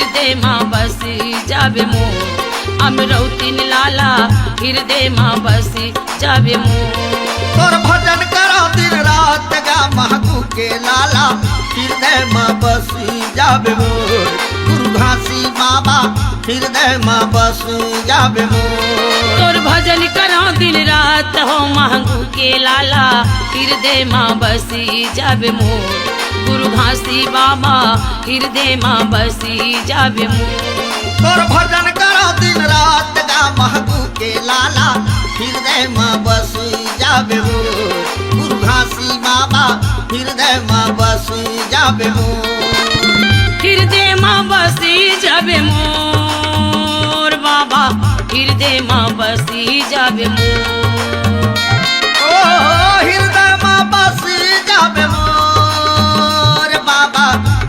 हृदय माँ बसी जावे मोर अमरौतीन लाला हृदय माँ बसी जावे मोर। तोर भजन करो दिन रात गा महबू के लाला हृदय माँ बसी जावे मोर। गुरु घासी बाबा हृदय माँ बसी जावे मोर। तोर भजन करो दिन रात हो महंगू के लाला हृदय माँ बसी जावे मोर। गुरु घासी बाबा हृदय माँ बसी जावे मोर। तोर भजन करो दिन रात गा महबू के लाला हृदय माँ बसी जावे मोर। गुरु घासी बाबा हृदय माँ बसी जावे मोर। हृदय माँ बसी जावे मोर बाबा हृदय माँ बसी जावे मोर। ओ हृदय माँ बसी जावे मोर बाबा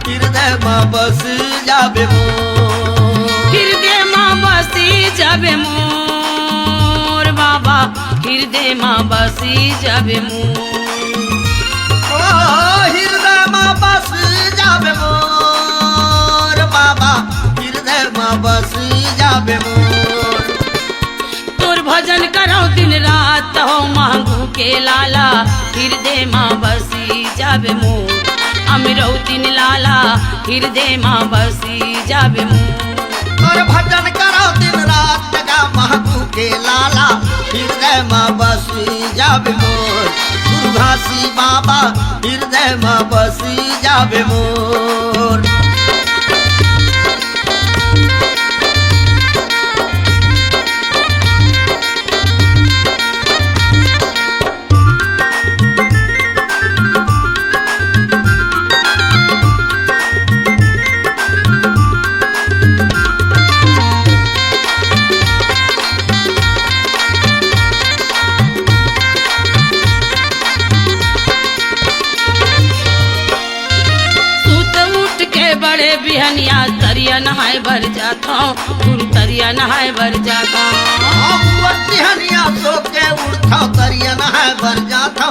हृदय माँ बसी जावे मोर। हृदय माँ बसी जावे मोर बाबा हृदय माँ बसी जावे मोर। ओ हृदय माँ बसी जावे मोर बाबा हृदय माँ बसी जावे मोर। तोर भजन करो दिन रात हो महंगू के लाला हृदय माँ बसी जावे मोर अमरौतीन लाला हृदय माँ बसी जावे मोर। और भजन करो दिन रात गा महबू के लाला हृदय माँ बसी जावे मोर। गुरु घासी बाबा हृदय माँ बसी जावे मोर। बड़े बिहनिया तरिया नहाए भर जाता गुरु तरिया नहाए भर जाता। बिहनिया सो के उड़ता तरिया नहाए भर जाता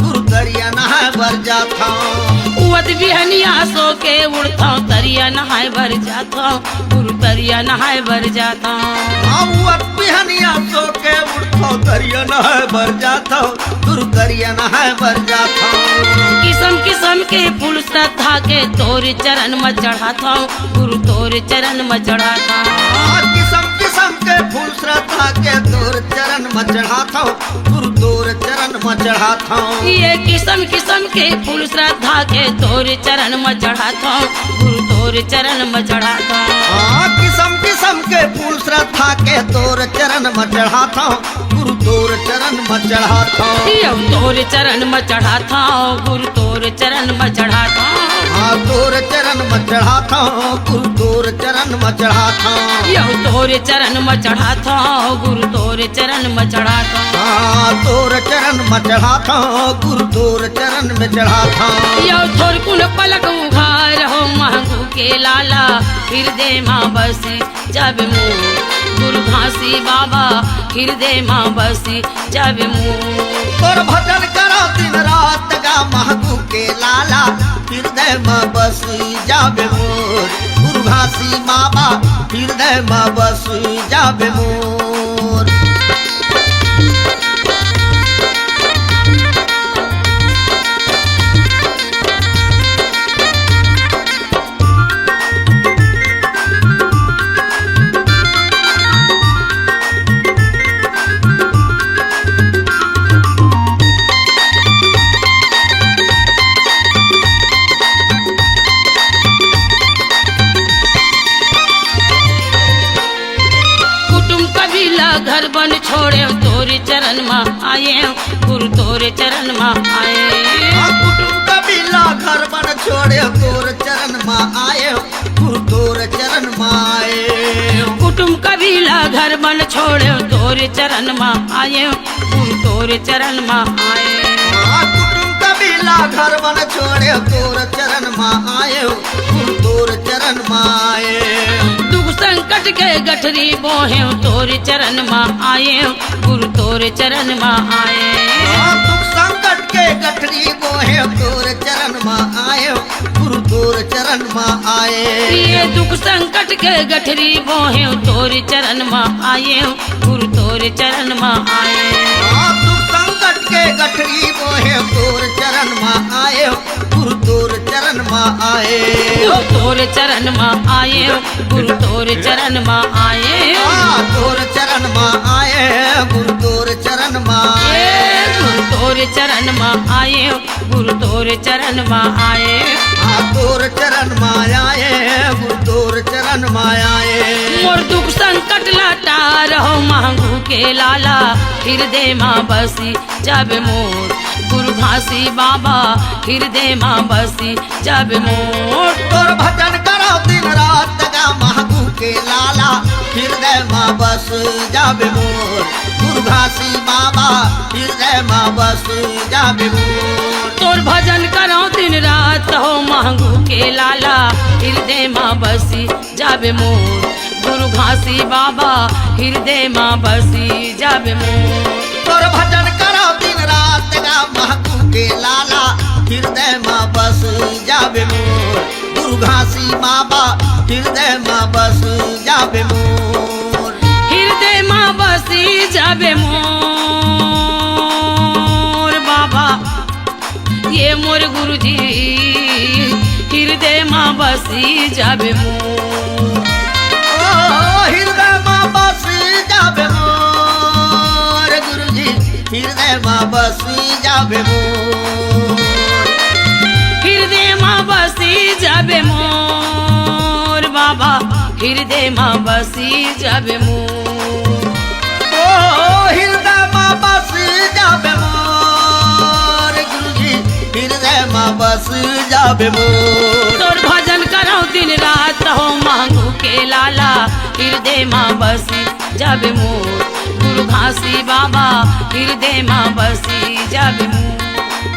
गुरु तरिया नहाए भर जाता। उवत बिहनिया सो के उड़ता तरिया नहाए भर जाता गुरु तरिया नहाए भर जाता। बिहनिया सो के उड़ता तरिया नहाए भर जाता गुरु तरिया नहाए भर जाता। किस्म किस्म के फूल श्रद्धा के तोर चरण में चढ़ाता गुरु तोर चरण में चढ़ाता। किस्म किस्म के फूल श्रद्धा के तोर चरण में चढ़ाता गुरु तोर चरण में चढ़ाता। ये किस्म किस्म के फूल श्रद्धा के तोर चरण में चढ़ाता गुरु तोर चरण में चढ़ाता। किस्म किस्म के फूल श्रद्धा के तोर चरण में चढ़ाता गुरु तोर चरण में चढ़ाता। तोर चरण में चढ़ाता गुरु तोर चरण में चढ़ाता। तोर चरण में चढ़ाता गुरु तोर चरण में चढ़ाता। तोर चरण में चढ़ाता गुरु तोर चरण में चढ़ाता। तोर चरण में चढ़ाता गुरु तोर चरण में चढ़ाता। थोर कुन पलक उघार हो महंगू के लाला हृदय माँ बसी जावे मोर। गुरु घासी बाबा हृदय माँ बसी जावे मोर। तोर भजन करो दिन रात गा महबू के लाला हृदय माँ बसी जावे मोर। गुरु घासी बाबा हृदय माँ बसी जावे मोर। घर बन छोड़े तोरे चरण में आए गुरु तोरे चरण में आए। कुटुंब कबीला घर बन छोड़े तोर चरण में आए गुरु तोर चरण में आए। कुटुंब कबीला घर बन छोड़े तोरे चरण में आए गुरु तोरे चरण में आए। कुटुंब कबीला घर बन छोड़े तोर चरण में आए गुरु तोर चरण में आए। संकट के गठरी बोहे तोरे चरण में आए गुरु तोरे चरण में आए। दुख संकट के गठरी बोहे तोर चरण में आए गुरु तोर चरण में आए। ये दुख संकट के गठरी बोहे तोर चरण में आए गुरु तोर चरण में आए। दुख संकट के गठरी बोहे तोर चरण में आए गुरु तोर चरण में आए। तोर चरण में आए गुरु तोर चरण में आए। तोर चरण में आए गुरु तोर चरण में आए। गुरु तोर चरण में आए गुरु तोर चरण में आए। तोर चरण में आए गुरु तोर चरण में आए। मोर दुख संकट लाटा रहो मांगू के लाला हृदय माँ बसी जब मोर गुरु घासी बाबा हृदय माँ बसी जब मोर। तोर भजन करो दिन रात गा मांगू के लाला हृदय माँ बस जाबे मोर गुरु घासी बाबा हृदय माँ बस जाबे मोर। तोर भजन करो दिन रात हो मांगू के लाला हृदय माँ बसी जाबे मोर गुरु घासी बाबा हृदय माँ बसी जाबे मोर। तोर भजन करो दिन रात गा मांगू के लाला हृदय माँ बस जाबे मोर गुरु घासी बाबा हृदय माँ बस जाबे मोर। हृदय माँ बसी जाबे मोर बाबा ये मोर गुरुजी हृदय माँ बसी जाबे मोर। हृदय माँ बस जाबे मोर गुरुजी हृदय माँ बस जाबे मोर। हृदय माँ बसी जाबे मोर बाबा हृदय माँ बसी जाबे मोर। हृदय माँ बस जाबे मोर गुरुजी हृदय माँ बस जाबे मोर। तोर भजन करो दिन रात हो मांगू के लाला हृदय माँ बसी जाबे मोर गुरु घासी बाबा हृदय माँ बसी जाबे मोर।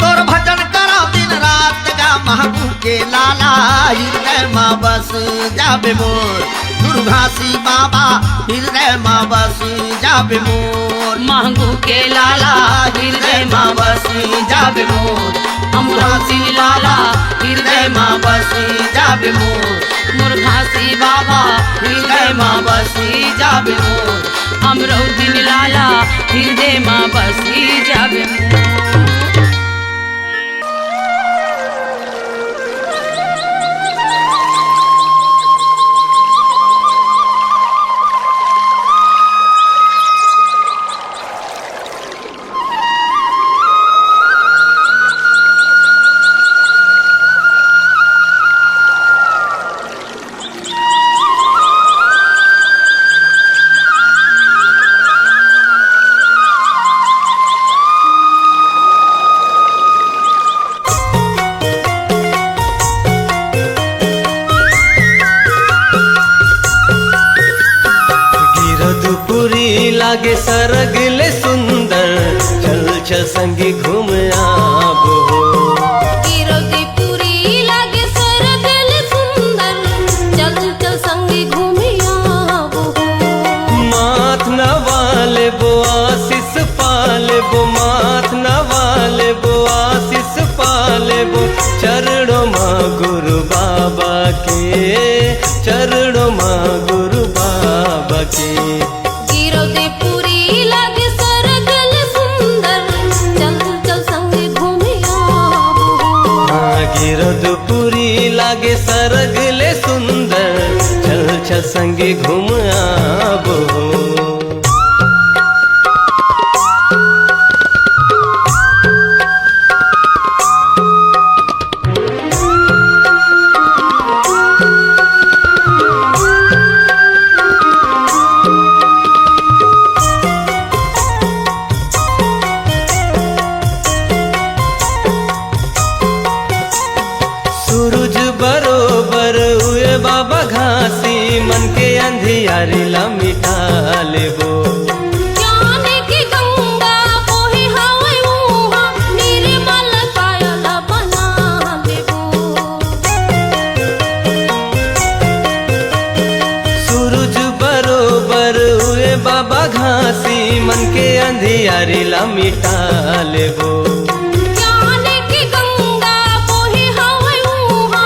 तोर भजन करो दिन रात गा मांगू के लाला हृदय माँ बस जाबे मोर गुरु घासी बाबा हृदय माँ बस जाबे मोर। मांगू के लाला हृदय माँ बसी जाबे मोर अमृघासी लाला हृदय माँ बसी जाबे मोर। मुरघासी बाबा हृदय माँ बसी जाबे मोर अमरौदिन लाला हृदय माँ बसी जाबे मोर। लागे सरगले सुंदर चल चल संगी घूम आबो। गिरदीपुरी लागे सरगले सुंदर चल चल संगी घूम आबो। माथ नवाले बो आशीष पाले बो माथ नवाले बो आशीष पाले बो चरणों माँ गुरु बाबा के चरणों माँ गुरु बाबा के। गिरदीपुरी लागे सरगले सुंदर चल चल संगी घूम आबो। गिरदपुरी लागे सरगले सुंदर चल चल संगी घूम आबो। सूरज बरोबर हुए बाबा घासी मन के अंधियारी ला मिटा लेबो। ज्ञान की गंगा बोहे हवे उहा निर्मल कायल बना देबो। सूरज बरोबर हुए बाबा घासी मन के अंधियारी ला मिटा लेबो। ज्ञान की गंगा बोहे हवे उहा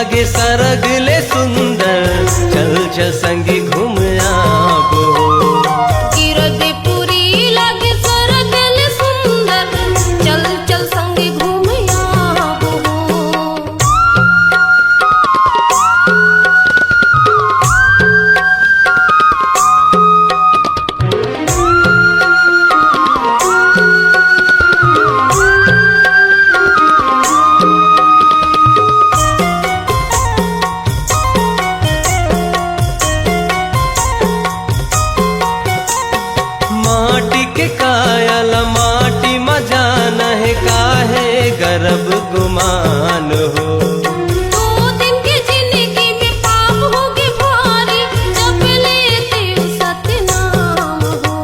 लागे सरग ले सुंदर चल चल संगी घूम आबो कीरतपुरी लागे सरगल सुंदर चल चल संगे घूमिया माटी के कायल माटी मजा नहे काहे गर्भ गुमान हो दो दिन की जिंदगी में पाप होगी भारी जब लेते सतनाम हो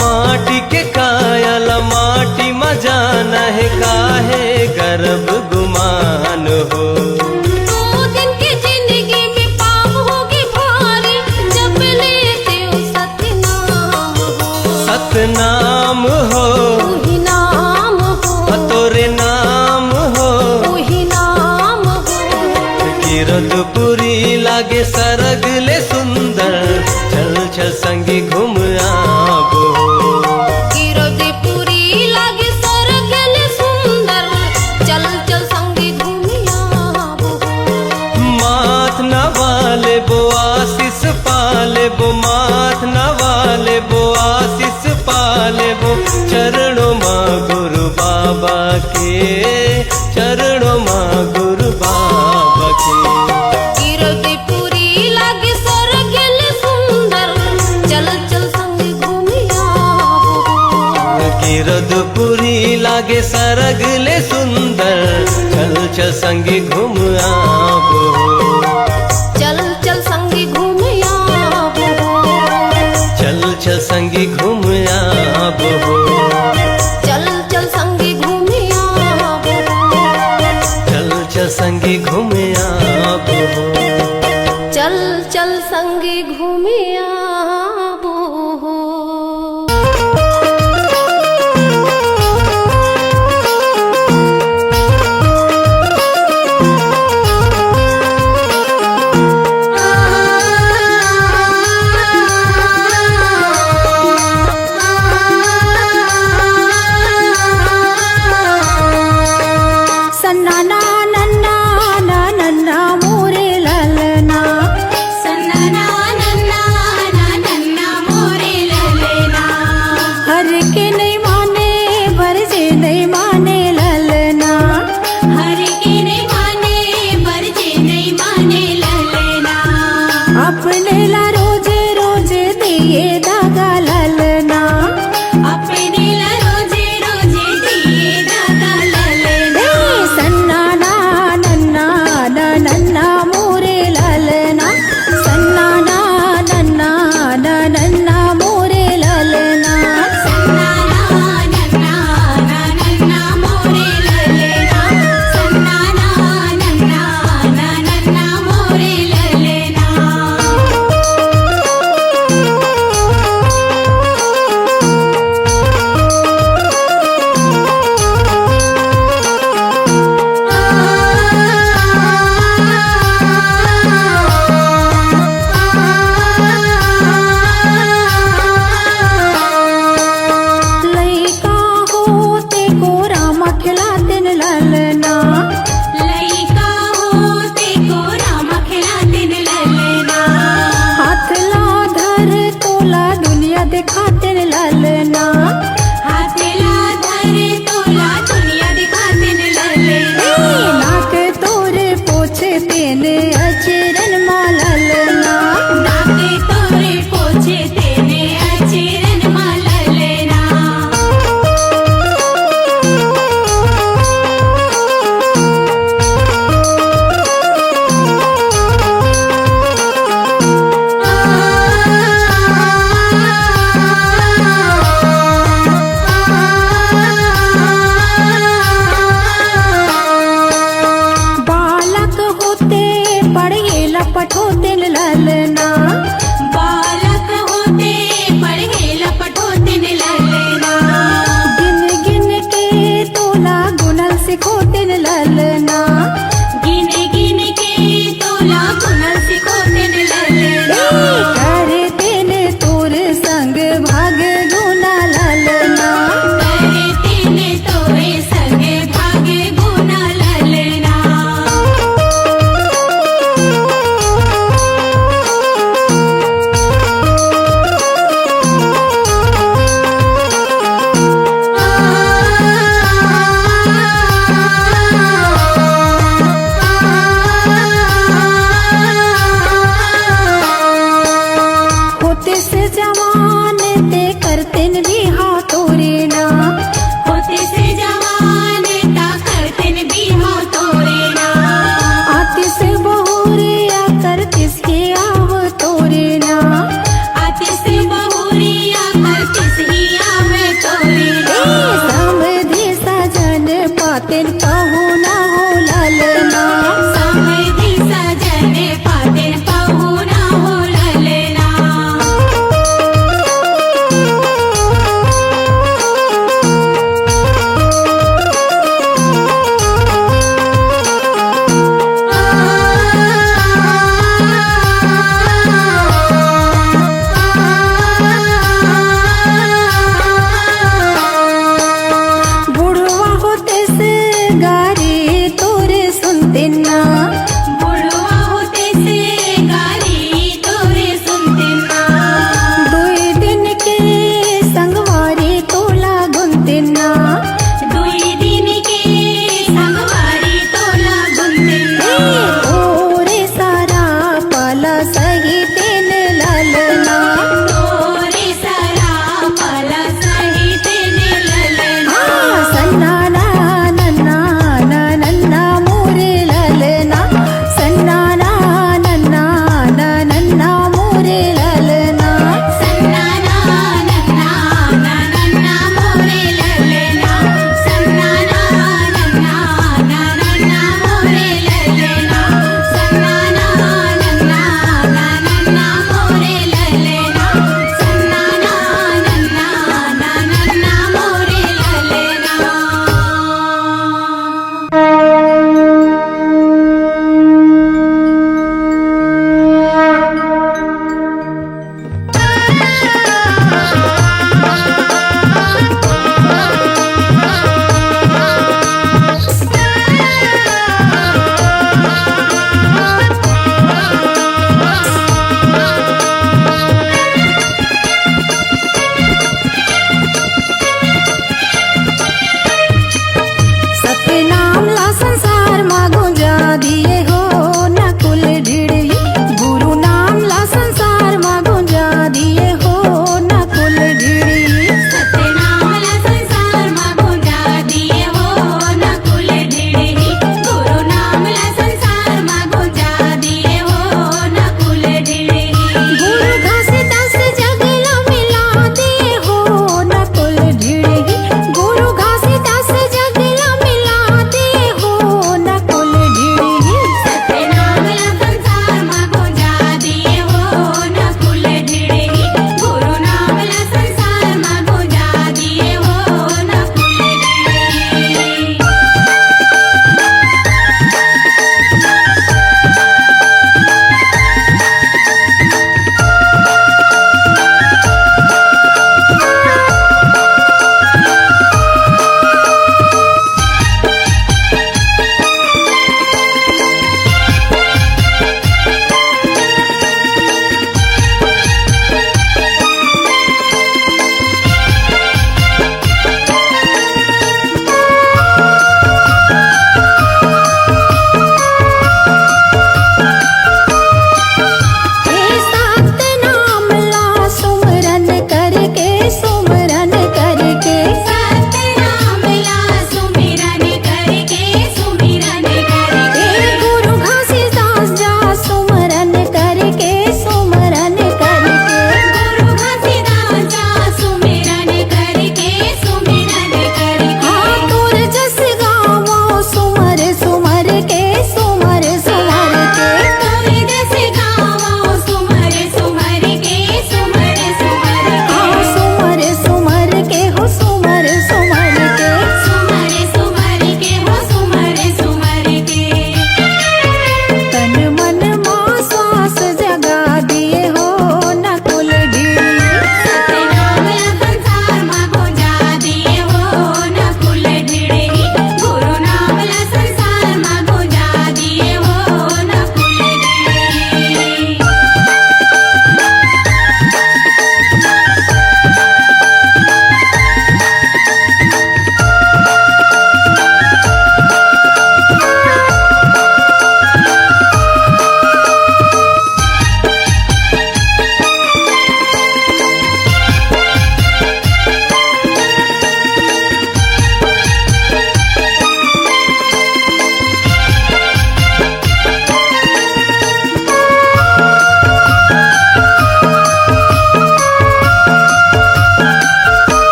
माटी के कायल माटी मजा नहे काहे गर्भ गुमान हो दो दिन की जिंदगी में पाप होगी भारी जब लेते सतनाम हो सतनाम हो वही नाम हो तोरे नाम हो वही नाम हो कीरतपुरी लागे सरग ले सुंदर चल चल संगी घूम आबो कीरतपुरी लागे सरगल सुंदर चल चल संगे घूमिया माथ नवाले बो आशीष पाले बो माथ नवाले बो आशीष पाले बो चरणों माँ गुरु बाबा के चरणों माँ गुरु बाबा के कीरतपुरी लागे सरगल सुंदर चल चल संगे घूमिया कीरतपुरी लागे सरग ले सुंदर चल चल संगी घूम आबो चल चल संगे घूमिया चल चल संगी घूम आबो चल चल संगे घूमिया चल चल संगी घूम आबो चल चल संगे घूमिया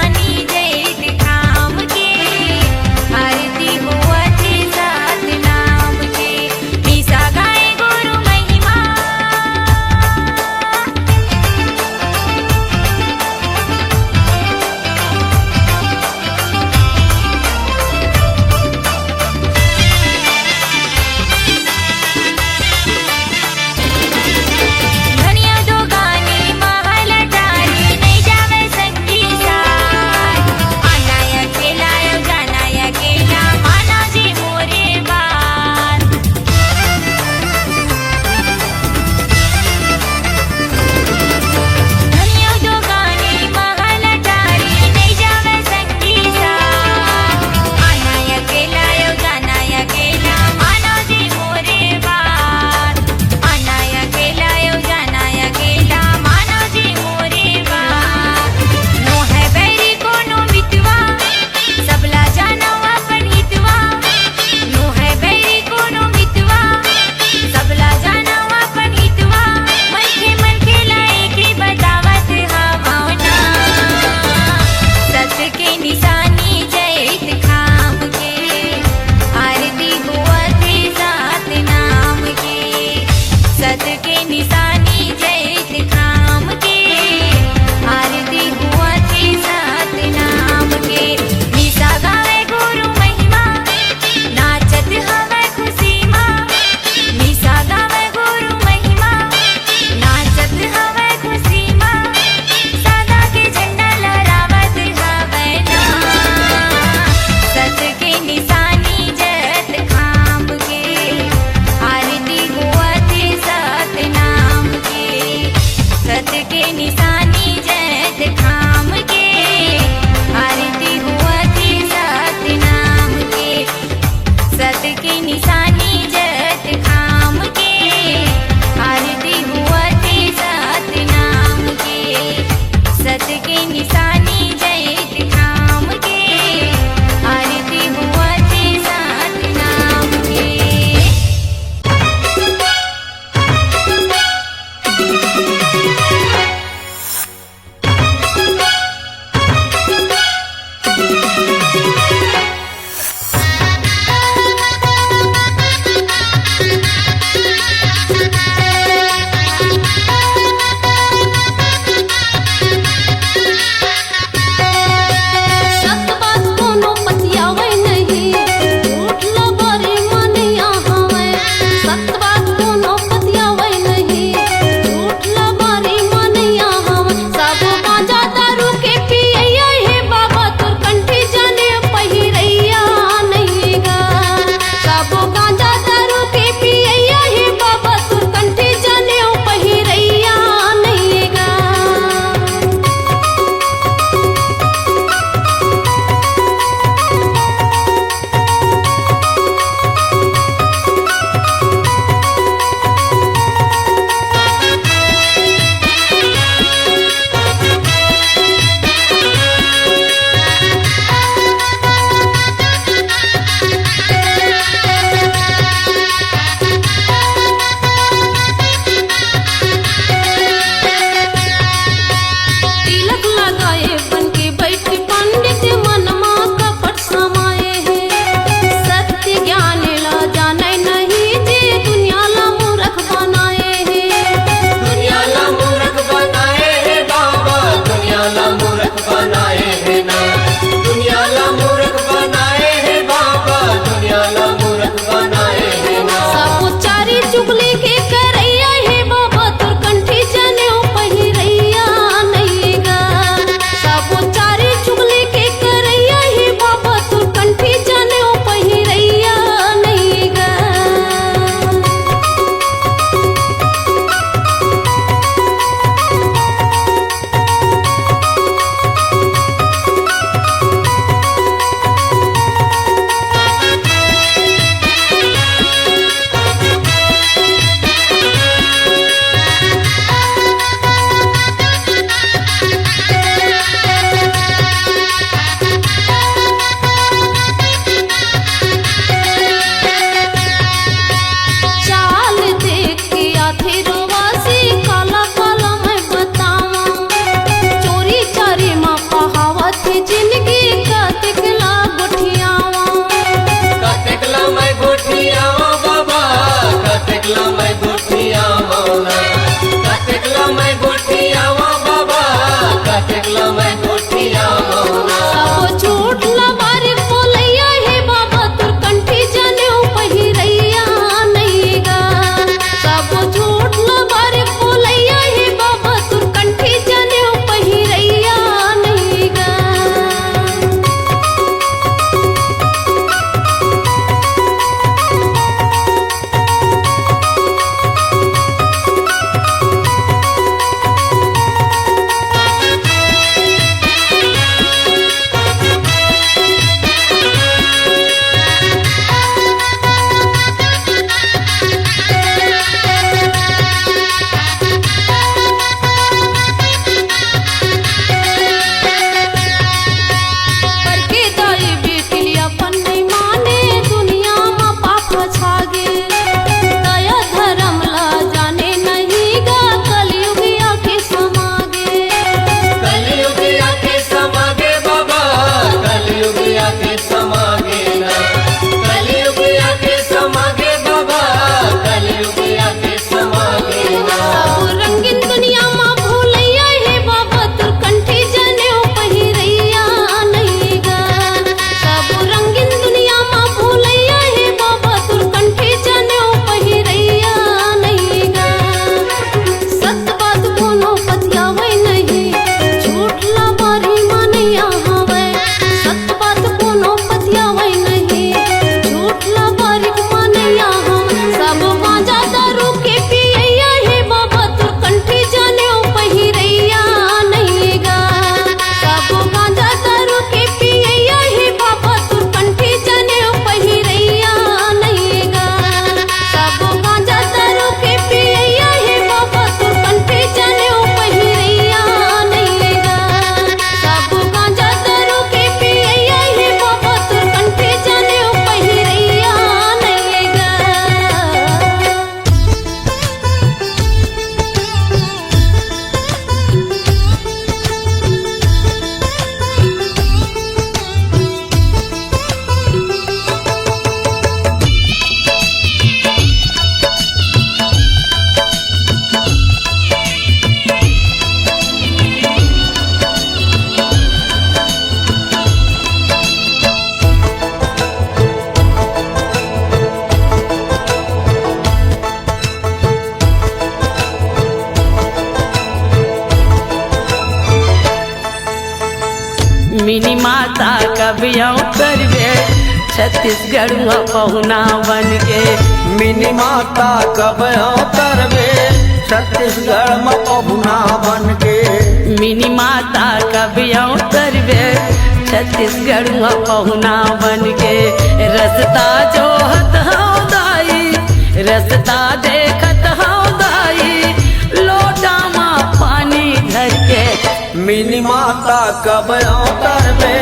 निशानी जैत थाम के आरती होवत सात नाम के निशा गाए गुरु महिमा धनिया दो गाने महल डाली नहीं जावे संगी साथ आना अकेला जाना अकेला माना जी मोरे बात धनिया दो गाने महल डाली नहीं जावे संगी साथ आना अकेला जाना अकेला माना जी मोरे बात आना अकेला जाना अकेला मानो जी मोरे बात नो है बैरी कोनो मितवा सबला जानो अपन हितवा नो है बैरी कोनो मितवा सबला जानो अपन हितवा मन के लाए के बतावत हवाना सत के निशानी जैत खाम के आरती होवत सात नाम के सत के निशानी जैत खाम के आरती होवत सात नाम के निशा गावे गुरु महिमा नाचत हवे खुशी माँ निशा गावे गुरु महिमा नाचत हवे खुशी माँ सदा के झंडा लहरावत हवे ना सत के निशानी जैत खाम के आरती होवत सात नाम के सत के निशानी जैत खाम के आरती होवत सात नाम के सत के निशानी जैत खाम के आरती होवत सात नाम के सत के निशानी जैत खाम के आरती होवत सात नाम के सत बात कोनो पतियावे नहीं झूठ लबरे मनिया हवे सत बात कोनो पतियावे नहीं झूठ लबरे मनिया हवे सब गांजा दारू के पिए हे बाबा तोर कंठी जाने मिनी माता कबिया करवे छत्तीसगढ़ में पहुना बन के। मिनी माता कब अवतरबे छत्तीसगढ़ में पहुना बन के। मिनी माता कबिया करवे छत्तीसगढ़ में पहुना बन के। रस्ता जो हत हूँ दाई, रस्ता देखत हूँ दाई, लोटा में पानी धर के। मिनी माता कब अवतरबे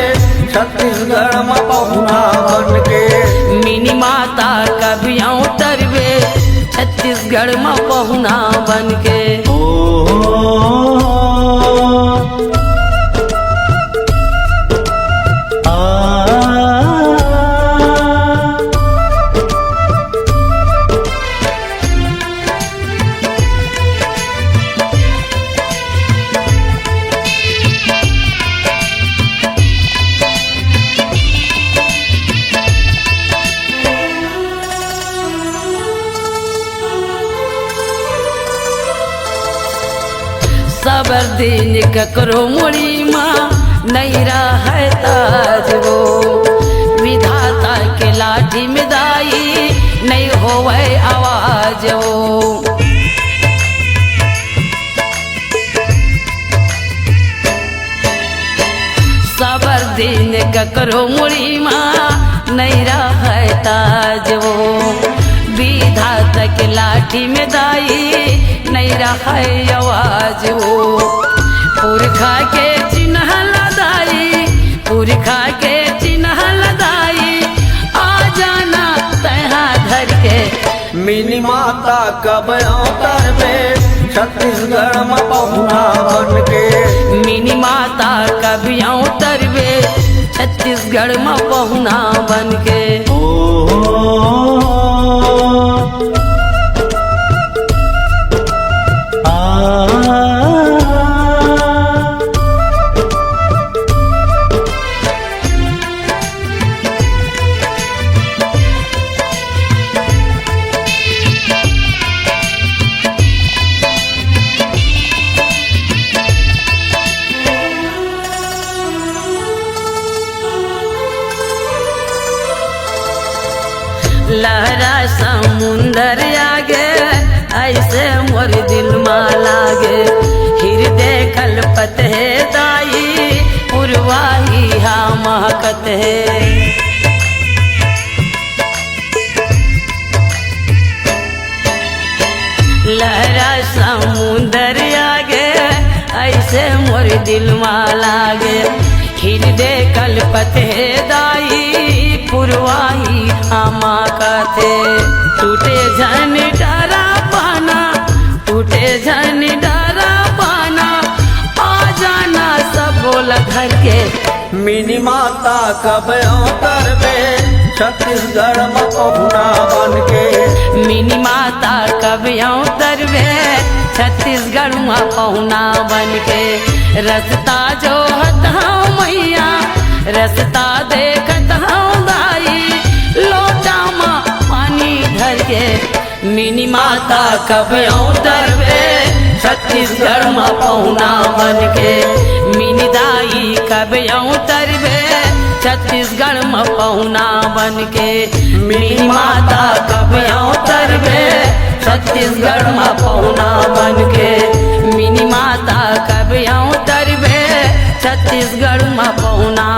छत्तीसगढ़ में पहुना बन के। मिनी माता कबिया तरवे छत्तीसगढ़ में पहुना बन के। सबर दिन ककरो मुड़ी माँ नहीं रहा ताज वो, विधाता के लाठी में दाई नहीं होवे आवाज वो। सबर दिन ककरो मुड़ी माँ नहीं रहा ताज वो, विधाता के लाठी में दाई नहीं रहा आवाज वो। पुरखा के चिन्ह लदाई, पुरखा के चिन्ह लदाई, आ जाना तहा धर के। मिनी माता कब अवतरबे छत्तीसगढ़ में पहुना बन के। मिनी माता कबिया तरवे छत्तीसगढ़ में पहुना बन के। लहरा समुंदर आगे ऐसे मोर दिल में लागे, हृदय कल्पत है दाई पुरवाही हा महकत है। लहरा समुंदर आगे ऐसे मोर दिल में लागे, हृदय कल्पत है दाई पुरवाही आमा कथे। टूटे झन डरा पाना, टूटे झन डरा पाना, आ जाना सब बोल घर के। मिनी माता कब अवतरबे छत्तीसगढ़ में पहुना बन के। मिनी माता कबिया तरवे छत्तीसगढ़ में पहुना बन के। रस्ता जो हत हूँ मैया, रस्ता देखत हूँ दाई, लोटा में पानी धर के। मिनी माता कबिया तरवे छत्तीसगढ़ में पहुना बन के। मिनी दाई कबिया तरवे छत्तीसगढ़ में पहुना बन के। मिनी माता कबिया तरवे छत्तीसगढ़ में पहुना बन के। मिनी माता कबिया तरवे छत्तीसगढ़ में पहुना